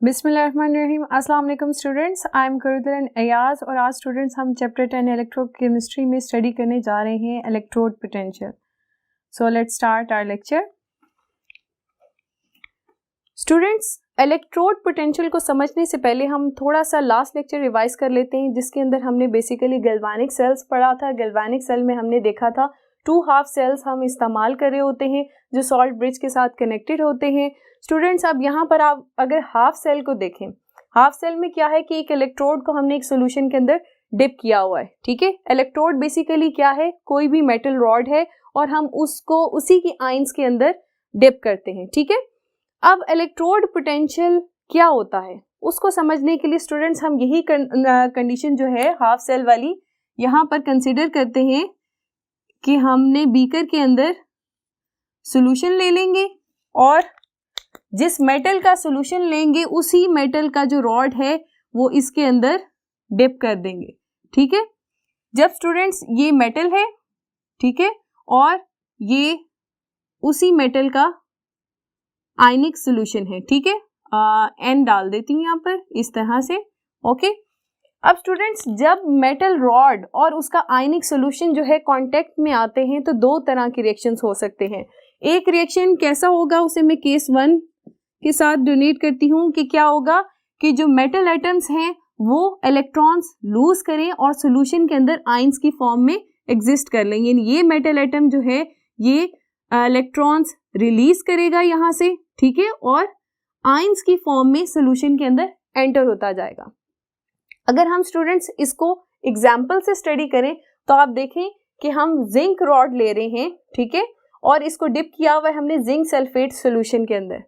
बिस्मिल्लाहिर्रहमानिर्रहीम। अस्सलाम वालेकुम स्टूडेंट्स, आई एम करुदरन अयाज और आज स्टूडेंट्स हम चैप्टर 10 इलेक्ट्रोकेमिस्ट्री में स्टडी करने जा रहे हैं electrode potential. So let's start our lecture. Students, electrode potential को समझने से पहले हम थोड़ा सा लास्ट लेक्चर रिवाइज कर लेते हैं, जिसके अंदर हमने बेसिकली गैल्वेनिक सेल्स पढ़ा था। गैल्वेनिक सेल में हमने देखा था 2 हाफ सेल्स हम इस्तेमाल कर रहे होते हैं जो सॉल्ट ब्रिज के साथ कनेक्टेड होते हैं। स्टूडेंट्स, अब यहाँ पर आप अगर हाफ सेल को देखें, हाफ सेल में क्या है कि एक इलेक्ट्रोड को हमने एक सॉल्यूशन के अंदर डिप किया हुआ है। ठीक है, इलेक्ट्रोड बेसिकली क्या है, कोई भी मेटल रॉड है और हम उसको उसी की आयंस के अंदर डिप करते हैं। ठीक है, अब इलेक्ट्रोड पोटेंशियल क्या होता है उसको समझने के लिए स्टूडेंट्स हम यही कंडीशन जो है हाफ सेल वाली यहाँ पर कंसिडर करते हैं कि हमने बीकर के अंदर सॉल्यूशन ले लेंगे और जिस मेटल का सॉल्यूशन लेंगे उसी मेटल का जो रॉड है वो इसके अंदर डिप कर देंगे। ठीक है, जब स्टूडेंट्स ये मेटल है, ठीक है, और ये उसी मेटल का आयनिक सॉल्यूशन है। ठीक है, एन डाल देती हूँ यहाँ पर इस तरह से। ओके, अब स्टूडेंट्स जब मेटल रॉड और उसका आयनिक सॉल्यूशन जो है कांटेक्ट में आते हैं तो 2 तरह की रिएक्शंस हो सकते हैं। एक रिएक्शन कैसा होगा उसे मैं केस 1 के साथ डोनेट करती हूँ कि क्या होगा कि जो मेटल एटम्स हैं वो इलेक्ट्रॉन्स लूज करें और सॉल्यूशन के अंदर आयंस की फॉर्म में एग्जिस्ट कर लेंगे। ये मेटल एटम जो है ये इलेक्ट्रॉन्स रिलीज करेगा यहाँ से, ठीक है, और आयंस की फॉर्म में सॉल्यूशन के अंदर एंटर होता जाएगा। अगर हम स्टूडेंट्स इसको एग्जाम्पल से स्टडी करें तो आप देखें कि हम जिंक रॉड ले रहे हैं, ठीक है, और इसको डिप किया हुआ है हमने जिंक सल्फेट सॉल्यूशन के अंदर।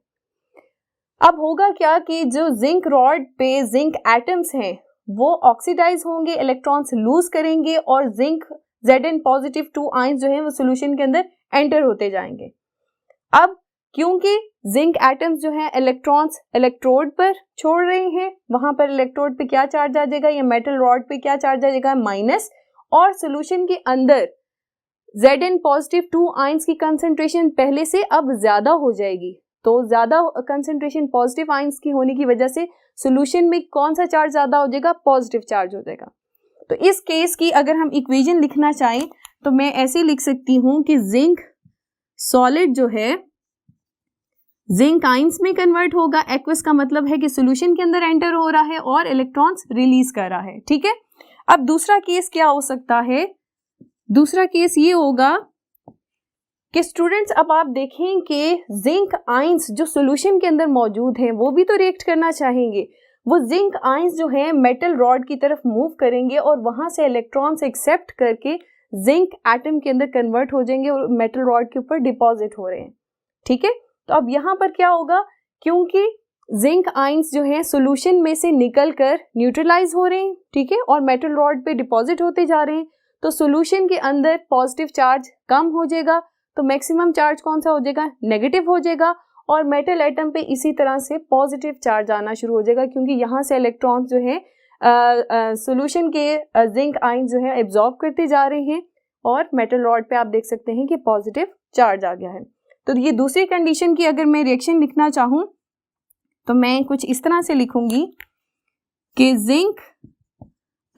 अब होगा क्या कि जो जिंक रॉड पे जिंक एटम्स हैं वो ऑक्सीडाइज होंगे, इलेक्ट्रॉन्स लूज करेंगे और जिंक Zn पॉजिटिव 2 आयंस जो हैं वो सॉल्यूशन के अंदर एंटर होते जाएंगे। अब क्योंकि जिंक एटम्स जो हैं इलेक्ट्रॉन्स इलेक्ट्रोड पर छोड़ रहे हैं, वहां पर इलेक्ट्रोड पे क्या चार्ज आ जाएगा या मेटल रॉड पे क्या चार्ज आ जाएगा, माइनस, और सॉल्यूशन के अंदर Zn पॉजिटिव 2 आयंस की कंसंट्रेशन पहले से अब ज्यादा हो जाएगी। तो ज्यादा कंसंट्रेशन पॉजिटिव आयंस की होने की वजह से सॉल्यूशन में कौन सा चार्ज ज्यादा हो जाएगा, पॉजिटिव चार्ज हो जाएगा। तो इस केस की अगर हम इक्वेशन लिखना चाहें तो मैं ऐसे लिख सकती हूं कि जिंक सॉलिड जो है जिंक आयंस में कन्वर्ट होगा। एक्वस का मतलब है कि सॉल्यूशन के अंदर एंटर हो रहा है और इलेक्ट्रॉन्स रिलीज कर रहा है। ठीक है, अब दूसरा केस क्या हो सकता है, दूसरा केस ये होगा कि स्टूडेंट्स अब आप देखें कि जिंक आयंस जो सॉल्यूशन के अंदर मौजूद हैं वो भी तो रिएक्ट करना चाहेंगे। वो जिंक आयंस जो है मेटल रॉड की तरफ मूव करेंगे और वहां से इलेक्ट्रॉन्स एक्सेप्ट करके जिंक एटम के अंदर कन्वर्ट हो जाएंगे और मेटल रॉड के ऊपर डिपॉजिट हो रहे हैं। ठीक है, तो अब यहाँ पर क्या होगा, क्योंकि जिंक आयंस जो है सॉल्यूशन में से निकल कर न्यूट्रलाइज हो रहे हैं, ठीक है, और मेटल रॉड पे डिपॉजिट होते जा रहे हैं, तो सॉल्यूशन के अंदर पॉजिटिव चार्ज कम हो जाएगा, तो मैक्सिमम चार्ज कौन सा हो जाएगा, नेगेटिव हो जाएगा, और मेटल एटम पे इसी तरह से पॉजिटिव चार्ज आना शुरू हो जाएगा, क्योंकि यहाँ से इलेक्ट्रॉन्स जो है सॉल्यूशन के जिंक आयंस जो है एब्जॉर्ब करते जा रहे हैं और मेटल रॉड पे आप देख सकते हैं कि पॉजिटिव चार्ज आ गया है। तो ये दूसरी कंडीशन की अगर मैं रिएक्शन लिखना चाहूँ तो मैं कुछ इस तरह से लिखूंगी कि जिंक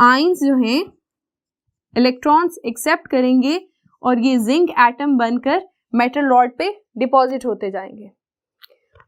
आयंस जो हैं इलेक्ट्रॉन्स एक्सेप्ट करेंगे और ये जिंक एटम बनकर मेटल रॉड पे डिपॉजिट होते जाएंगे।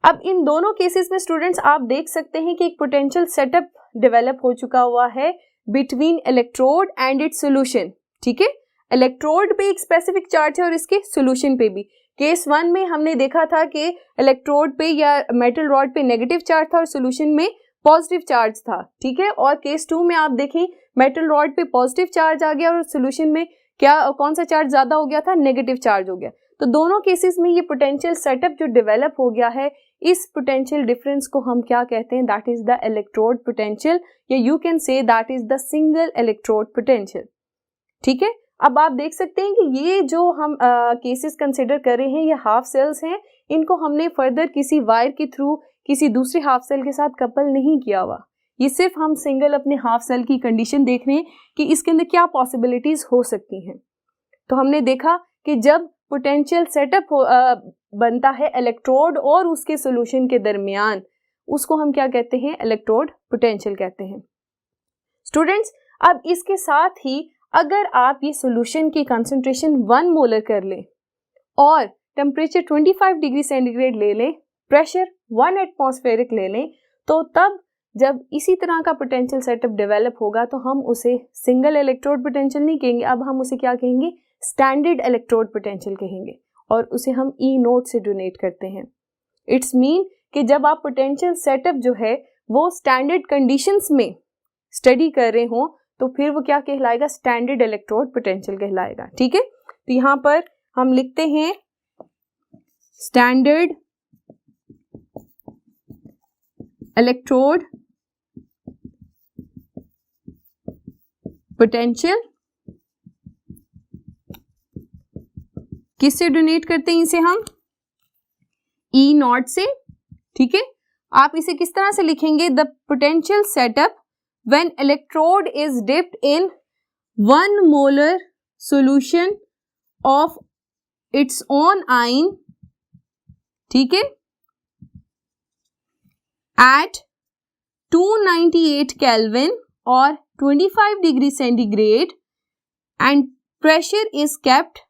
अब इन दोनों केसेस में स्टूडेंट्स आप देख सकते हैं कि एक पोटेंशियल सेटअप डेवलप हो चुका हुआ है between electrode and it's solution. ठीक है, इलेक्ट्रोड पे एक स्पेसिफिक चार्ज है और इसके सॉल्यूशन पे भी। केस 1 में हमने देखा था कि इलेक्ट्रोड पे या मेटल रॉड पे नेगेटिव चार्ज था और सॉल्यूशन में पॉजिटिव चार्ज था। ठीक है, और केस 2 में आप देखें मेटल रॉड पे पॉजिटिव चार्ज आ गया और सॉल्यूशन में क्या कौन सा चार्ज ज्यादा हो गया था, नेगेटिव चार्ज हो गया। तो दोनों केसेस में ये पोटेंशियल सेटअप जो डेवलप हो गया है, इस पोटेंशियल डिफरेंस को हम क्या कहते हैं, that is the electrode potential, या you can say that is the single electrode potential. ठीक है, अब आप देख सकते हैं कि ये जो हम केसेस कंसिडर कर रहे हैं ये हाफ सेल्स हैं, इनको हमने फर्दर किसी वायर के थ्रू किसी दूसरे हाफ सेल के साथ कपल नहीं किया हुआ, ये सिर्फ हम सिंगल अपने हाफ सेल की कंडीशन देख रहे हैं कि इसके अंदर क्या पॉसिबिलिटीज हो सकती हैं। तो हमने देखा कि जब पोटेंशियल सेटअप बनता है इलेक्ट्रोड और उसके सॉल्यूशन के दरमियान, उसको हम क्या कहते हैं, इलेक्ट्रोड पोटेंशियल कहते हैं। स्टूडेंट्स, अब इसके साथ ही अगर आप ये सॉल्यूशन की कंसंट्रेशन 1 मोलर कर लें और टेम्परेचर 25 डिग्री सेंटीग्रेड ले लें, प्रेशर 1 एटमॉस्फेरिक ले लें, तो तब जब इसी तरह का पोटेंशियल सेटअप डेवलप होगा तो हम उसे सिंगल इलेक्ट्रोड पोटेंशियल नहीं कहेंगे, अब हम उसे क्या कहेंगे, स्टैंडर्ड इलेक्ट्रोड पोटेंशियल कहेंगे और उसे हम ई नोट से डोनेट करते हैं। इट्स मीन कि जब आप पोटेंशियल सेटअप जो है वो स्टैंडर्ड कंडीशंस में स्टडी कर रहे हो तो फिर वो क्या कहलाएगा, स्टैंडर्ड इलेक्ट्रोड पोटेंशियल कहलाएगा। ठीक है, तो यहाँ पर हम लिखते हैं स्टैंडर्ड इलेक्ट्रोड पोटेंशियल। किससे डोनेट करते हैं इसे हम, ई नॉट से। ठीक है, आप इसे किस तरह से लिखेंगे, the potential setup when electrode is dipped in 1 molar solution of its own ion, ठीक है, at 298 Kelvin or 25 degree centigrade and pressure is kept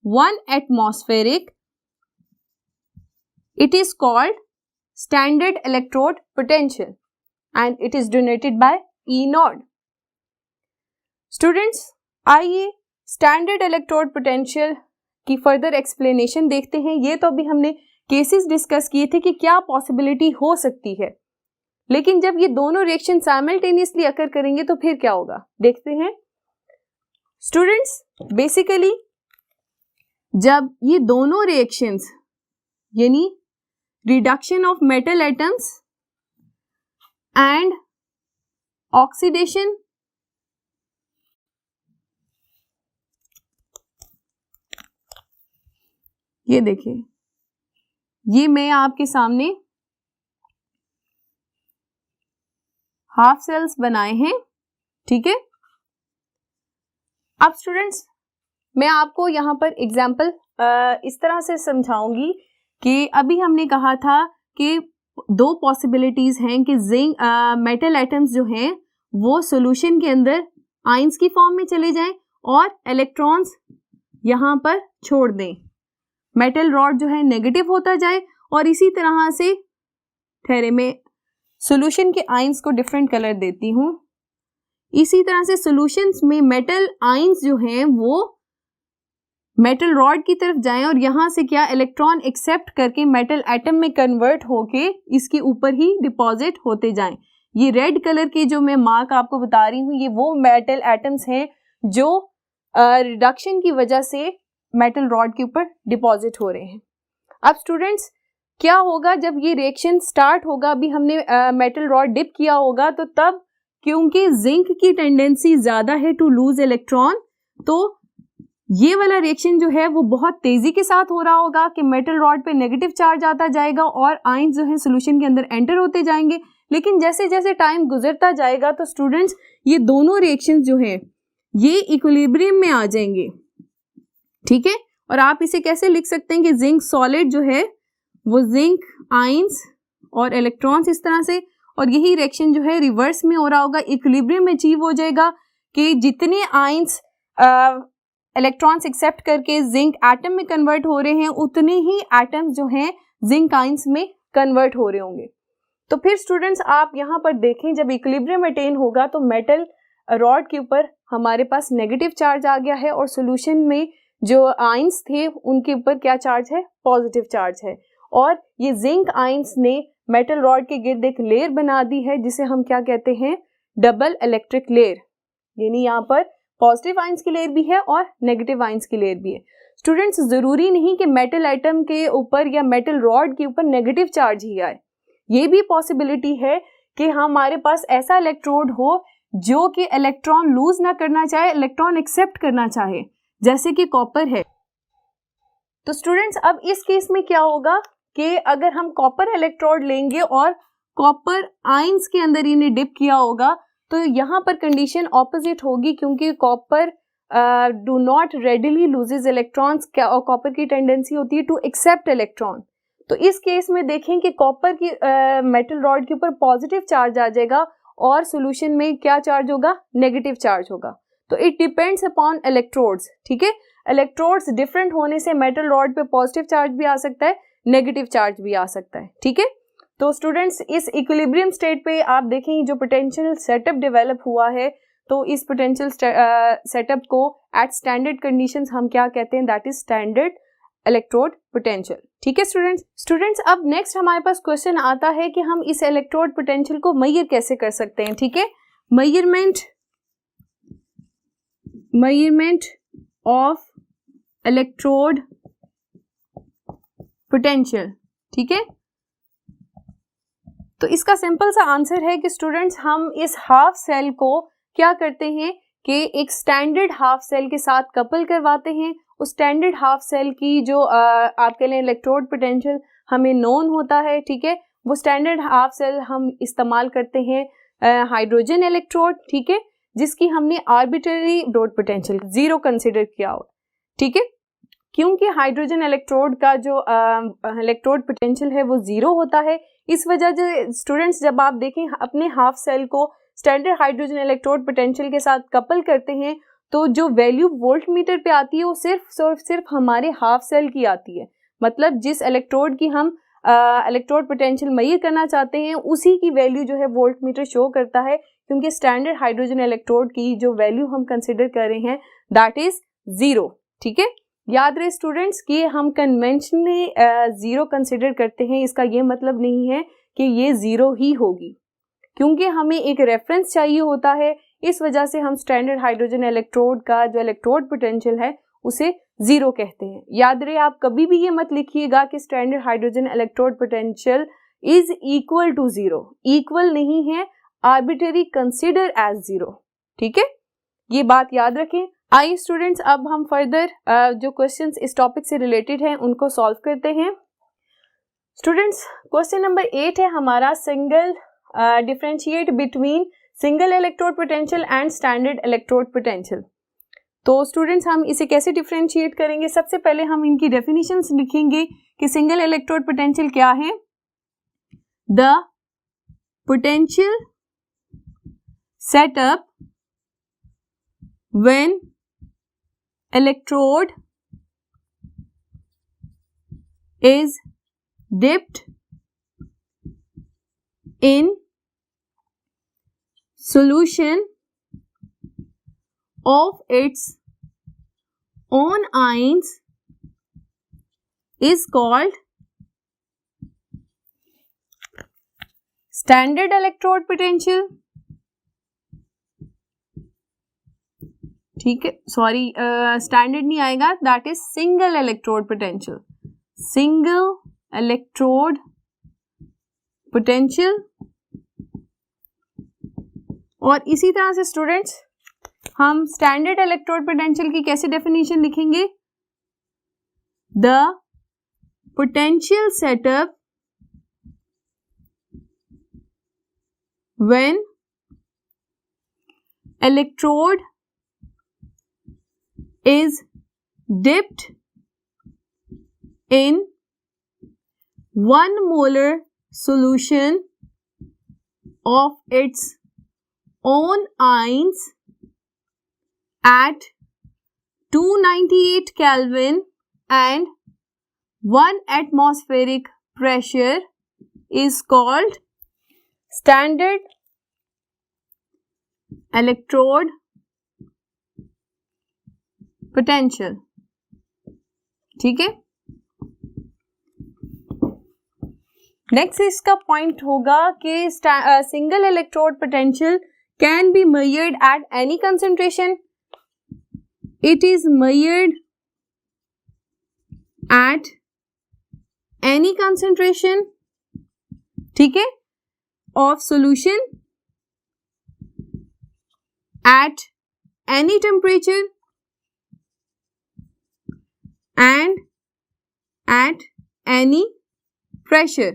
1 atmospheric, it is called standard electrode potential and it is denoted by E naught. Students, आइए standard electrode potential की further explanation देखते हैं। ये तो अभी हमने केसेस डिस्कस किए थे कि क्या पॉसिबिलिटी हो सकती है, लेकिन जब ये दोनों रिएक्शन साइमल्टेनियसली अकर करेंगे तो फिर क्या होगा, देखते हैं। स्टूडेंट्स, बेसिकली जब ये दोनों रिएक्शंस यानी reduction of metal atoms and oxidation ये देखिए, ये मैं आपके सामने हाफ सेल्स बनाए हैं। ठीक है, अब स्टूडेंट्स मैं आपको यहाँ पर एग्जाम्पल इस तरह से समझाऊंगी कि अभी हमने कहा था कि 2 पॉसिबिलिटीज हैं कि जिंक मेटल एटम्स जो हैं वो सॉल्यूशन के अंदर आयंस की फॉर्म में चले जाएं और इलेक्ट्रॉन्स यहाँ पर छोड़ दें, मेटल रॉड जो है नेगेटिव होता जाए और इसी तरह से ठहरे में सॉल्यूशन के आयंस को डिफरेंट कलर देती हूँ। इसी तरह से सॉल्यूशंस में मेटल आयंस जो हैं वो मेटल रॉड की तरफ जाएं और यहाँ से क्या इलेक्ट्रॉन एक्सेप्ट करके मेटल एटम में कन्वर्ट होके इसके ऊपर ही डिपॉजिट होते जाएं। ये रेड कलर के जो मैं मार्क आपको बता रही हूँ ये वो मेटल एटम्स हैं जो रिडक्शन की वजह से मेटल रॉड के ऊपर डिपॉजिट हो रहे हैं। अब स्टूडेंट्स क्या होगा जब ये रिएक्शन स्टार्ट होगा, अभी हमने मेटल रॉड डिप किया होगा तो तब क्योंकि जिंक की टेंडेंसी ज्यादा है टू लूज इलेक्ट्रॉन, तो ये वाला रिएक्शन जो है वो बहुत तेजी के साथ हो रहा होगा कि मेटल रॉड पे नेगेटिव चार्ज आता जाएगा और आयंस जो है सॉल्यूशन के अंदर एंटर होते जाएंगे। लेकिन जैसे जैसे टाइम गुजरता जाएगा तो स्टूडेंट्स ये दोनों रिएक्शन जो हैं ये इक्विलिब्रियम में आ जाएंगे। ठीक है, और आप इसे कैसे लिख सकते हैं कि जिंक सॉलिड जो है वो जिंक आयंस और इलेक्ट्रॉन्स इस तरह से, और यही रिएक्शन जो है रिवर्स में हो रहा होगा, इक्विलिब्रियम अचीव हो जाएगा कि जितने आयंस इलेक्ट्रॉन्स एक्सेप्ट करके जिंक एटम में कन्वर्ट हो रहे हैं उतने ही एटम्स जो हैं जिंक आयंस में कन्वर्ट हो रहे होंगे। तो फिर स्टूडेंट्स आप यहाँ पर देखें जब इक्विलिब्रियम अटेन होगा तो मेटल रॉड के ऊपर हमारे पास नेगेटिव चार्ज आ गया है और सॉल्यूशन में जो आयंस थे उनके ऊपर क्या चार्ज है, पॉजिटिव चार्ज है। और ये जिंक आयंस ने मेटल रॉड के गिर्द एक लेयर बना दी है जिसे हम क्या कहते हैं, डबल इलेक्ट्रिक लेयर, यानी यहाँ पर पॉजिटिव आयंस की लेयर भी है और नेगेटिव आयंस की लेयर भी है। स्टूडेंट्स जरूरी नहीं कि मेटल एटम के ऊपर या मेटल रॉड के ऊपर नेगेटिव चार्ज ही आए, ये भी पॉसिबिलिटी है कि हमारे पास ऐसा इलेक्ट्रोड हो जो कि इलेक्ट्रॉन लूज ना करना चाहे, इलेक्ट्रॉन एक्सेप्ट करना चाहे, जैसे कि कॉपर है। तो स्टूडेंट्स अब इस केस में क्या होगा कि अगर हम कॉपर इलेक्ट्रोड लेंगे और कॉपर आयंस के अंदर इन्हें डिप किया होगा तो यहाँ पर कंडीशन ऑपोजिट होगी, क्योंकि copper do not readily loses electrons और कॉपर की टेंडेंसी होती है टू एक्सेप्ट इलेक्ट्रॉन। तो इस केस में देखें कि कॉपर की मेटल रॉड के ऊपर पॉजिटिव चार्ज आ जाएगा और सॉल्यूशन में क्या चार्ज होगा, नेगेटिव चार्ज होगा। तो इट डिपेंड्स अपॉन इलेक्ट्रोड्स, ठीक है। इलेक्ट्रोड्स डिफरेंट होने से मेटल रॉड पे पॉजिटिव चार्ज भी आ सकता है, नेगेटिव चार्ज भी आ सकता है, ठीक है। तो स्टूडेंट्स इस इक्विलिब्रियम स्टेट पे आप देखें जो पोटेंशियल सेटअप डेवलप हुआ है, तो इस पोटेंशियल सेटअप को एट स्टैंडर्ड कंडीशंस हम क्या कहते हैं, that is standard electrode potential, ठीक है स्टूडेंट्स। अब नेक्स्ट हमारे पास क्वेश्चन आता है कि हम इस इलेक्ट्रोड पोटेंशियल को मेजर कैसे कर सकते हैं, ठीक है। मेजरमेंट ऑफ इलेक्ट्रोड पोटेंशियल, ठीक है। तो इसका सिंपल सा आंसर है कि स्टूडेंट्स हम इस हाफ सेल को क्या करते हैं कि एक स्टैंडर्ड हाफ सेल के साथ कपल करवाते हैं। उस स्टैंडर्ड हाफ सेल की जो आपके लिए इलेक्ट्रोड पोटेंशियल हमें नोन होता है, ठीक है, वो स्टैंडर्ड हाफ सेल हम इस्तेमाल करते हैं हाइड्रोजन इलेक्ट्रोड, ठीक है, जिसकी हमने आर्बिट्ररी इलेक्ट्रोड पोटेंशियल 0 कंसिडर किया हुआ, ठीक है। क्योंकि हाइड्रोजन इलेक्ट्रोड का जो इलेक्ट्रोड पोटेंशियल है वो 0 होता है, इस वजह से स्टूडेंट्स जब आप देखें अपने हाफ सेल को स्टैंडर्ड हाइड्रोजन इलेक्ट्रोड पोटेंशियल के साथ कपल करते हैं तो जो वैल्यू वोल्ट मीटर पे आती है वो सिर्फ हमारे हाफ सेल की आती है। मतलब जिस इलेक्ट्रोड की हम इलेक्ट्रोड पोटेंशियल मेजर करना चाहते हैं उसी की वैल्यू जो है वोल्ट मीटर शो करता है, क्योंकि स्टैंडर्ड हाइड्रोजन इलेक्ट्रोड की जो वैल्यू हम कंसिडर कर रहे हैं दैट इज 0, ठीक है। याद रहे स्टूडेंट्स कि हम कन्वेंशनली 0 कंसिडर करते हैं, इसका ये मतलब नहीं है कि ये 0 ही होगी, क्योंकि हमें एक रेफरेंस चाहिए होता है। इस वजह से हम स्टैंडर्ड हाइड्रोजन इलेक्ट्रोड का जो इलेक्ट्रोड पोटेंशियल है उसे 0 कहते हैं। याद रहे आप कभी भी ये मत लिखिएगा कि standard hydrogen electrode potential is equal to 0, equal नहीं है, आर्बिट्ररी कंसिडर एज 0, ठीक है, ये बात याद रखें। आइए स्टूडेंट्स अब हम फर्दर जो क्वेश्चंस इस टॉपिक से रिलेटेड हैं उनको सॉल्व करते हैं। स्टूडेंट्स क्वेश्चन नंबर 8 है हमारा, single differentiate between single electrode potential and standard electrode potential. तो स्टूडेंट्स हम इसे कैसे डिफरेंशिएट करेंगे, सबसे पहले हम इनकी डेफिनेशंस लिखेंगे कि सिंगल इलेक्ट्रोड पोटेंशियल क्या है। The potential setup when electrode is dipped in solution of its own ions is called standard electrode potential, ठीक है, सॉरी स्टैंडर्ड नहीं आएगा, that is single electrode potential, single electrode potential. और इसी तरह से स्टूडेंट्स हम स्टैंडर्ड इलेक्ट्रोड पोटेंशियल की कैसे डेफिनेशन लिखेंगे, the potential setup when electrode is dipped in 1 molar solution of its own ions at 298 Kelvin and 1 atmospheric pressure is called standard electrode potential, ठीक है। नेक्स्ट इसका पॉइंट होगा कि single electrode potential can be measured at any concentration, it is measured at any concentration, ठीक है, of solution at any temperature and at any pressure,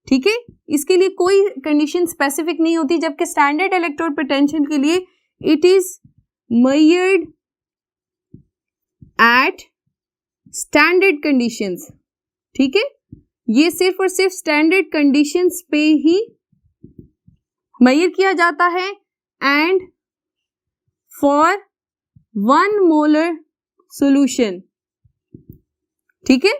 ठीक है। इसके लिए कोई कंडीशन स्पेसिफिक नहीं होती, जबकि स्टैंडर्ड इलेक्ट्रोड पोटेंशियल के लिए it is measured eight standard conditions, ठीक है। ये सिर्फ और सिर्फ स्टैंडर्ड कंडीशंस पे ही मेजर किया जाता है एंड फॉर 1 मोलर सॉल्यूशन, ठीक है,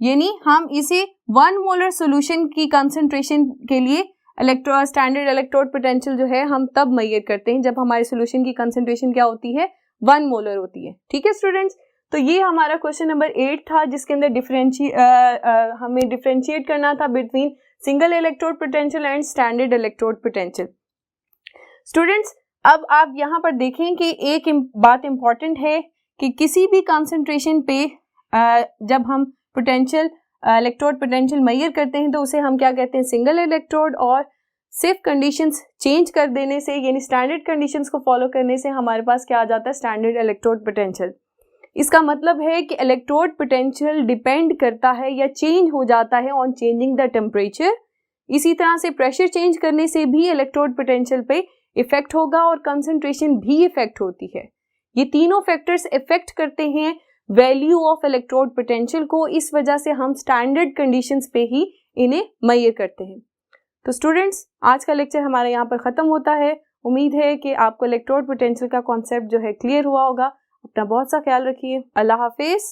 यानी हम इसे 1 मोलर सॉल्यूशन की कंसंट्रेशन के लिए स्टैंडर्ड इलेक्ट्रोड पोटेंशियल जो है हम तब मेजर करते हैं जब हमारे सॉल्यूशन की कंसंट्रेशन क्या होती है, 1 मोलर होती है। ठीक है स्टूडेंट्स, तो ये हमारा क्वेश्चन नंबर 8 था जिसके अंदर हमें डिफरेंशिएट करना था between single electrode potential and standard electrode potential. Students, अब आप यहाँ पर देखें कि एक बात इंपॉर्टेंट है कि किसी भी कंसंट्रेशन पे जब हम पोटेंशियल इलेक्ट्रोड पोटेंशियल मेजर करते हैं तो उसे हम क्या कहते हैं, सिंगल इलेक्ट्रोड, और सिर्फ कंडीशंस चेंज कर देने से यानी स्टैंडर्ड कंडीशंस को फॉलो करने से हमारे पास क्या आ जाता है, स्टैंडर्ड इलेक्ट्रोड पोटेंशियल। इसका मतलब है कि इलेक्ट्रोड पोटेंशियल डिपेंड करता है या चेंज हो जाता है ऑन चेंजिंग द टेम्परेचर। इसी तरह से प्रेशर चेंज करने से भी इलेक्ट्रोड पोटेंशियल पे इफेक्ट होगा और कंसंट्रेशन भी इफेक्ट होती है। ये तीनों फैक्टर्स इफेक्ट करते हैं वैल्यू ऑफ इलेक्ट्रोड पोटेंशियल को, इस वजह से हम स्टैंडर्ड कंडीशंस पे ही इन्हें मेजर करते हैं। तो स्टूडेंट्स, आज का लेक्चर हमारा यहाँ पर ख़त्म होता है। उम्मीद है कि आपको इलेक्ट्रोड पोटेंशियल का कॉन्सेप्ट जो है क्लियर हुआ होगा। अपना बहुत सा ख्याल रखिए। अल्लाह हाफिज़।